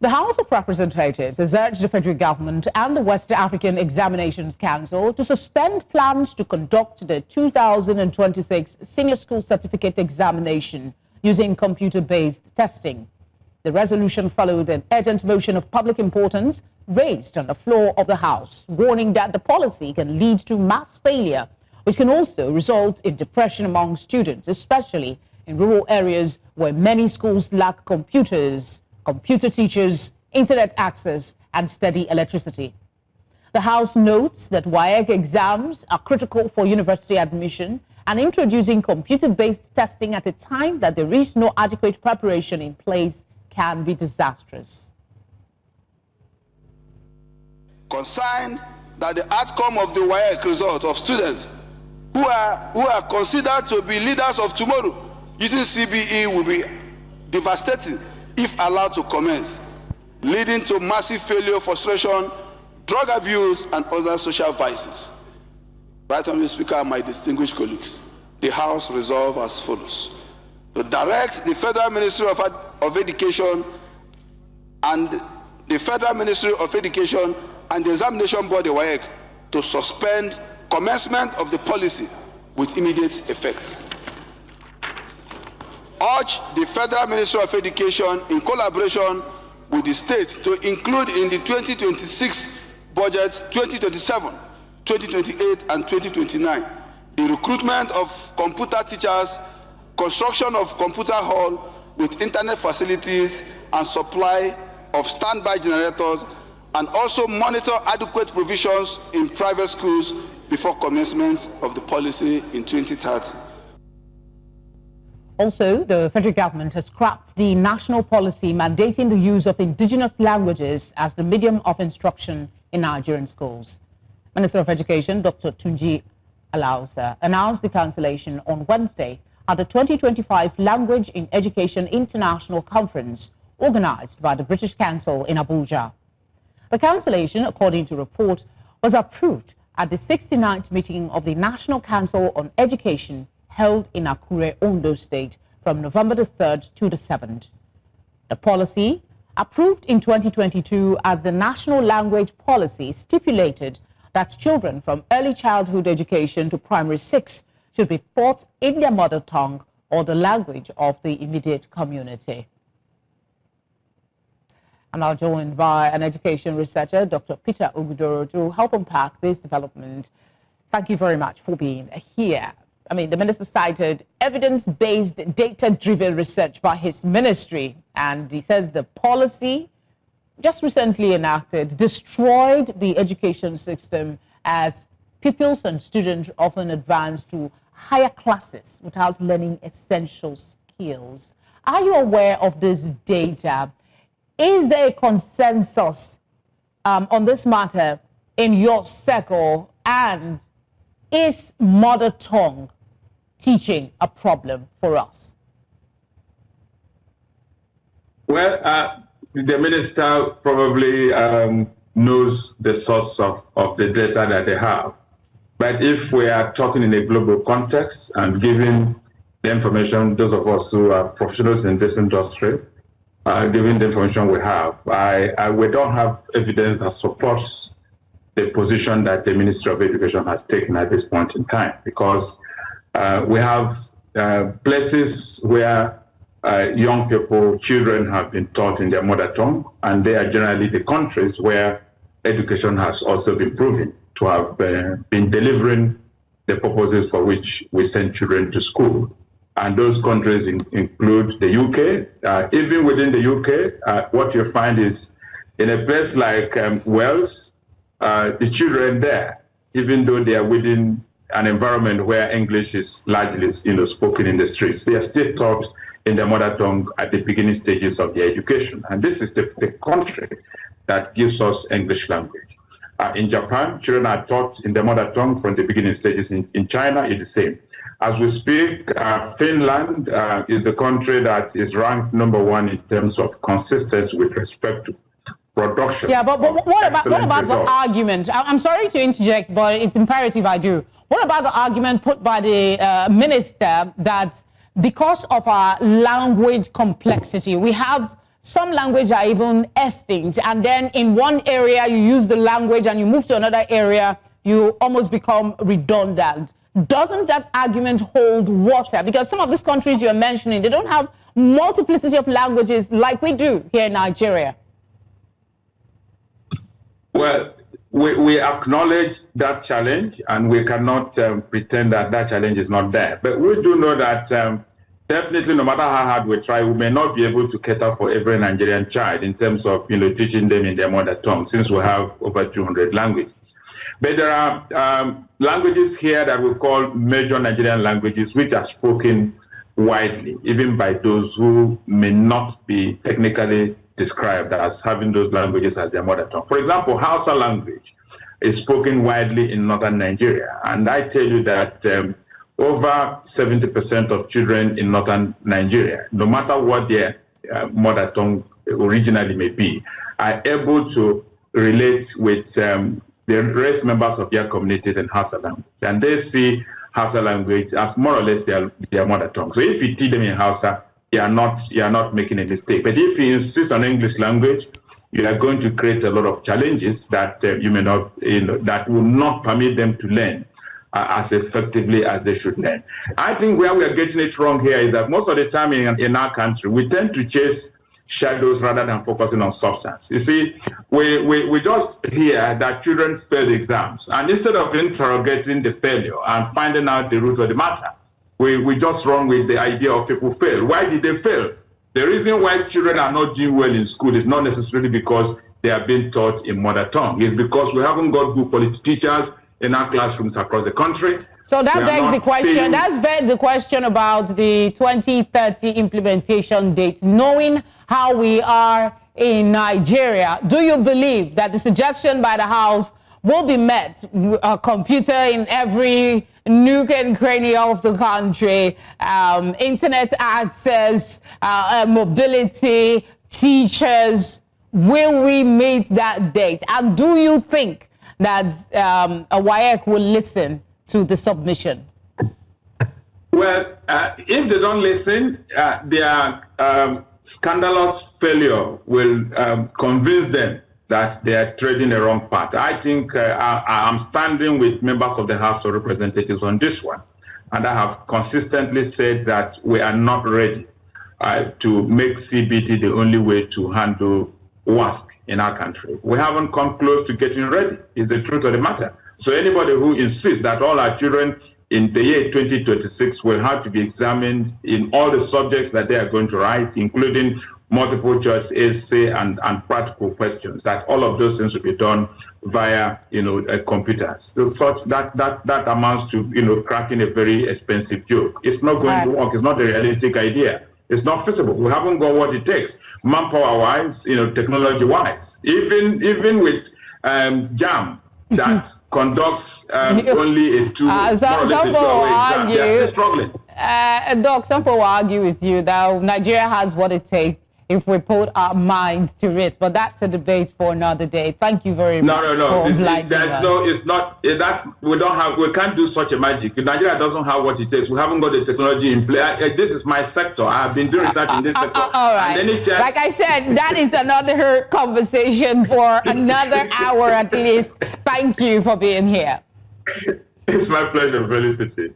The House of Representatives has urged the federal government and the West African Examinations Council to suspend plans to conduct the 2026 Senior School Certificate Examination using computer-based testing. The resolution followed an urgent motion of public importance raised on the floor of the House, warning that the policy can lead to mass failure, which can also result in depression among students, especially in rural areas where many schools lack computers, computer teachers, internet access, and steady electricity. The House notes that WAEC exams are critical for university admission, and introducing computer-based testing at a time that there is no adequate preparation in place can be disastrous. Concerned that the outcome of the WAEC result of students who are considered to be leaders of tomorrow using CBE will be devastating if allowed to commence, leading to massive failure, frustration, drug abuse, and other social vices. Right Honourable Speaker and my distinguished colleagues, the House resolve as follows: to direct the Federal Ministry of Education and the Federal Ministry of Education and the Examination Board, the WAEC, to suspend commencement of the policy with immediate effect. Urge the Federal Ministry of Education, in collaboration with the state, to include in the 2026 budget 2027, 2028, and 2029 the recruitment of computer teachers, construction of computer hall with internet facilities, and supply of standby generators, and also monitor adequate provisions in private schools before commencement of the policy in 2030. Also, the federal government has scrapped the national policy mandating the use of indigenous languages as the medium of instruction in Nigerian schools. Minister of Education, Dr. Tunji Alausa, announced the cancellation on Wednesday at the 2025 Language in Education International Conference organized by the British Council in Abuja. The cancellation, according to report, was approved at the 69th meeting of the National Council on Education held in Akure, Ondo State from November the 3rd to the 7th. The policy, approved in 2022 as the National Language Policy, stipulated that children from early childhood education to primary 6 should be taught in their mother tongue or the language of the immediate community. I'm now joined by an education researcher, Dr. Peter Ogundoro, to help unpack this development. Thank you very much for being here. I mean, the minister cited evidence-based, data-driven research by his ministry, and he says the policy just recently enacted destroyed the education system as pupils and students often advance to higher classes without learning essential skills. Are you aware of this data? Is there a consensus on this matter in your circle, and is mother tongue teaching a problem for us? Well, the minister probably knows the source of the data that they have. But if we are talking in a global context and giving the information, those of us who are professionals in this industry, given the information we have, we don't have evidence that supports the position that the Ministry of Education has taken at this point in time, because we have places where young people, children have been taught in their mother tongue, and they are generally the countries where education has also been proven to have been delivering the purposes for which we send children to school. And those countries include the UK. Even within the UK, what you find is in a place like Wales, the children there, even though they are within an environment where English is largely spoken in the streets, they are still taught in their mother tongue at the beginning stages of their education. And this is the country that gives us English language. In Japan, children are taught in their mother tongue from the beginning stages. In China, it's the same. As we speak, Finland is the country that is ranked #1 in terms of consistency with respect to production. Yeah, but what about the argument? I'm sorry to interject, but it's imperative I do. What about the argument put by the minister that because of our language complexity, we have some languages are even extinct, and then in one area you use the language and you move to another area, you almost become redundant. Doesn't that argument hold water? Because some of these countries you're mentioning, they don't have multiplicity of languages like we do here in Nigeria. Well, we acknowledge that challenge, and we cannot pretend that that challenge is not there. But we do know that definitely, no matter how hard we try, we may not be able to cater for every Nigerian child in terms of teaching them in their mother tongue, since we have over 200 languages. But there are languages here that we call major Nigerian languages, which are spoken widely, even by those who may not be technically described as having those languages as their mother tongue. For example, Hausa language is spoken widely in northern Nigeria. And I tell you that over 70% of children in northern Nigeria, no matter what their mother tongue originally may be, are able to relate with the race members of their communities in Hausa language. And they see Hausa language as more or less their mother tongue. So if you teach them in Hausa, you are not making a mistake. But if you insist on English language, you are going to create a lot of challenges that you may not, that will not permit them to learn as effectively as they should learn. I think where we are getting it wrong here is that most of the time in our country, we tend to chase shadows rather than focusing on substance. You see, we just hear that children fail exams, and instead of interrogating the failure and finding out the root of the matter, we just run with the idea of people fail. Why did they fail? The reason why children are not doing well in school is not necessarily because they are being taught in mother tongue. It's because we haven't got good quality teachers in our classrooms across the country. So that begs the question. That's begs the question about the 2030 implementation date. Knowing how we are in Nigeria, do you believe that the suggestion by the House will be met? A computer in every nook and cranny of the country, internet access, mobility, teachers. Will we meet that date? And do you think that a WAEC will listen to the submission? Well, if they don't listen, their scandalous failure will convince them that they are treading the wrong path. I think I'm standing with members of the House of Representatives on this one. And I have consistently said that we are not ready to make CBT the only way to handle WASC in our country. We haven't come close to getting ready, is the truth of the matter. So anybody who insists that all our children in the year 2026 will have to be examined in all the subjects that they are going to write, including multiple choice essay and practical questions, that all of those things will be done via computers. So such that amounts to cracking a very expensive joke. It's not going to work. It's not a realistic idea. It's not feasible. We haven't got what it takes, manpower-wise, technology-wise. Even with JAM that conducts only a two, more or less a 2-hour exam, they are still struggling. Doc, some people will argue with you that Nigeria has what it takes if we put our mind to it, but that's a debate for another day. Thank you very much. No. It's not that we can't do such a magic. Nigeria doesn't have what it takes. We haven't got the technology in play. This is my sector. I have been doing research in this sector. All right. Like I said, that is another conversation for another hour at least. Thank you for being here. It's my pleasure, Felicity.